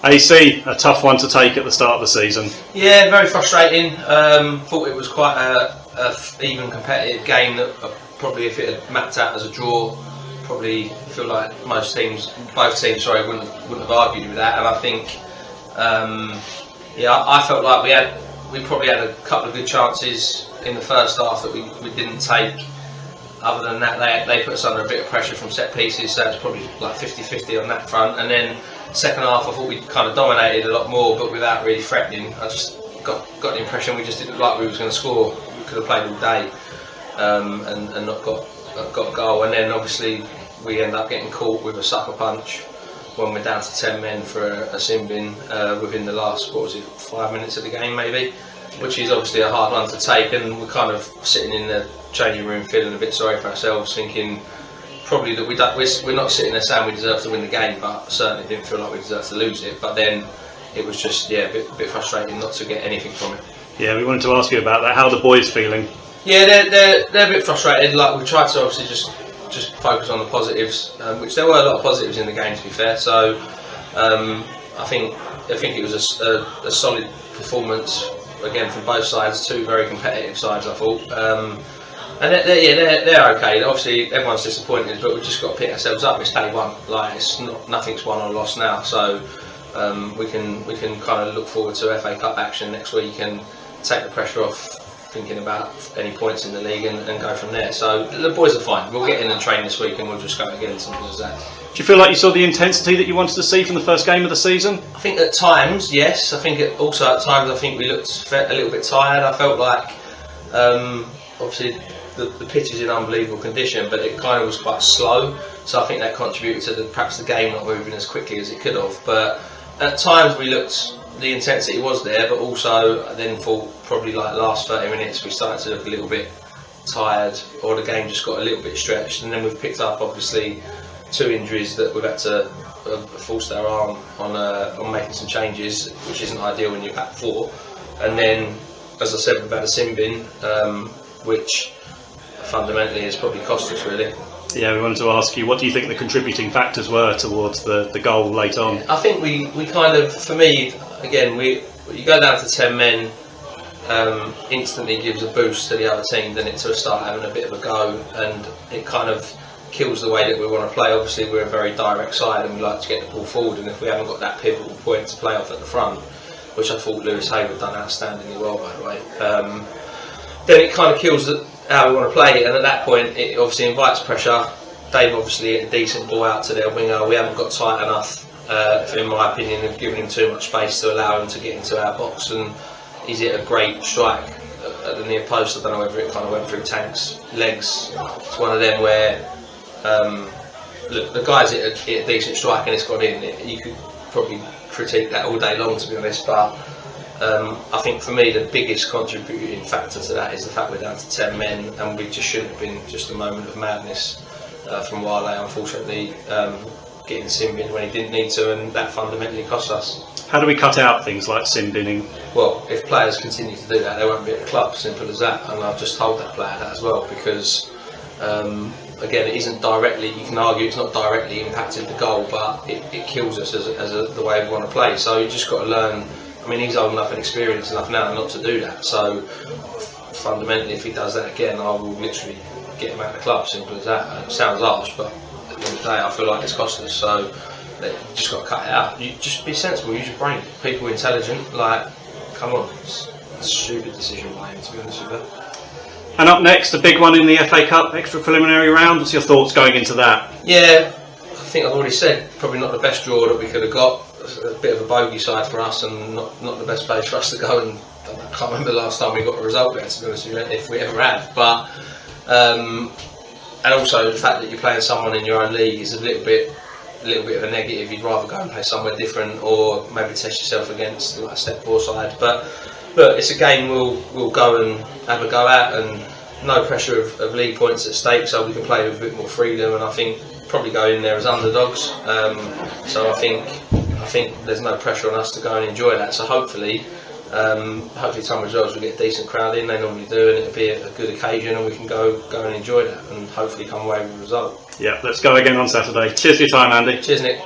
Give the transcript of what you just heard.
AC, a tough one to take at the start of the season. Yeah, very frustrating. Thought it was quite a even competitive game that probably if it had mapped out as a draw, probably feel like both teams, wouldn't have argued with that. And I think, I felt like we probably had a couple of good chances in the first half that we didn't take. Other than that, they put us under a bit of pressure from set pieces, so it's probably like 50-50 on that front. And then second half, I thought we kind of dominated a lot more, but without really threatening. I just got the impression we just didn't look like we was going to score. We could have played all day and not got a goal. And then obviously we end up getting caught with a sucker punch when we're down to 10 men for a sin bin within the last 5 minutes of the game maybe, which is obviously a hard one to take. And we're kind of sitting in the changing room feeling a bit sorry for ourselves, thinking probably that we're not sitting there saying we deserve to win the game, but certainly didn't feel like we deserved to lose it. But then it was just a bit frustrating not to get anything from it. Yeah, we wanted to ask you about that. How are the boys feeling? Yeah, they're a bit frustrated. Like we tried to obviously just focus on the positives, which there were a lot of positives in the game, to be fair. So I think it was a solid performance again from both sides. Two very competitive sides, I thought. And they're okay. Obviously, everyone's disappointed, but we've just got to pick ourselves up. It's day one. Like nothing's won or lost now. So we can kind of look forward to FA Cup action next week and take the pressure off thinking about any points in the league and go from there. So the boys are fine. We'll get in and train this week and we'll just go again. Simple as that. Do you feel like you saw the intensity that you wanted to see from the first game of the season? I think at times, yes. I think also at times I think we looked a little bit tired. I felt like obviously the pitch is in unbelievable condition, but it kind of was quite slow. So I think that contributed to perhaps the game not moving as quickly as it could have. But at times the intensity was there, but also I then thought probably like last 30 minutes we started to look a little bit tired, or the game just got a little bit stretched. And then we've picked up obviously 2 injuries that we've had to forced our arm on making some changes, which isn't ideal when you're back 4. And then, as I said, we've had a sin bin, which fundamentally has probably cost us really. Yeah, we wanted to ask you, what do you think the contributing factors were towards the goal late on? I think we kind of, for me, again, you go down to 10 men, instantly gives a boost to the other team, then it to start having a bit of a go, and it kind of kills the way that we want to play. Obviously we're a very direct side and we like to get the ball forward, and if we haven't got that pivotal point to play off at the front, which I thought Lewis Hayward done outstandingly well, by the way, then it kind of kills how we want to play it, and at that point it obviously invites pressure. They've obviously hit a decent ball out to their winger. We haven't got tight enough, in my opinion, of giving him too much space to allow him to get into our box, and he's hit a great strike at the near post. I don't know whether it kind of went through Tank's legs. It's one of them where the guy's hit a decent strike and it's gone in. You could probably critique that all day long, to be honest, but I think for me the biggest contributing factor to that is the fact we're down to 10 men, and we just shouldn't have been just a moment of madness from Wale, unfortunately, getting sin bin when he didn't need to, and that fundamentally cost us. How do we cut out things like sin binning? Well, if players continue to do that, they won't be at the club, simple as that. And I've just told that player that as well, because again, it isn't directly, you can argue it's not directly impacted the goal, but it kills us as the way we want to play. So you just got to learn. I mean, he's old enough and experienced enough now not to do that. So fundamentally, if he does that again, I will literally get him out of the club, simple as that. It sounds harsh, but at the end of the day, I feel like it's cost us. So you just got to cut it out. You just be sensible, use your brain. People are intelligent, like, come on, it's a stupid decision by him, to be honest with you. And up next, a big one in the FA Cup extra preliminary round. What's your thoughts going into that? Yeah, I think I've already said, probably not the best draw that we could have got. A bit of a bogey side for us, and not the best place for us to go. And I can't remember the last time we got a result there, to be honest with you, if we ever have. But and also the fact that you're playing someone in your own league is a little bit of a negative. You'd rather go and play somewhere different, or maybe test yourself against like a step 4 side. But look, it's a game we'll go and have a go at, and no pressure of league points at stake, so we can play with a bit more freedom. And I think probably go in there as underdogs. So I think there's no pressure on us to go and enjoy that. So hopefully Tunbridge Wells will get a decent crowd in. They normally do, and it'll be a good occasion, and we can go and enjoy that, and hopefully come away with a result. Yeah, let's go again on Saturday. Cheers for your time, Andy. Cheers, Nick.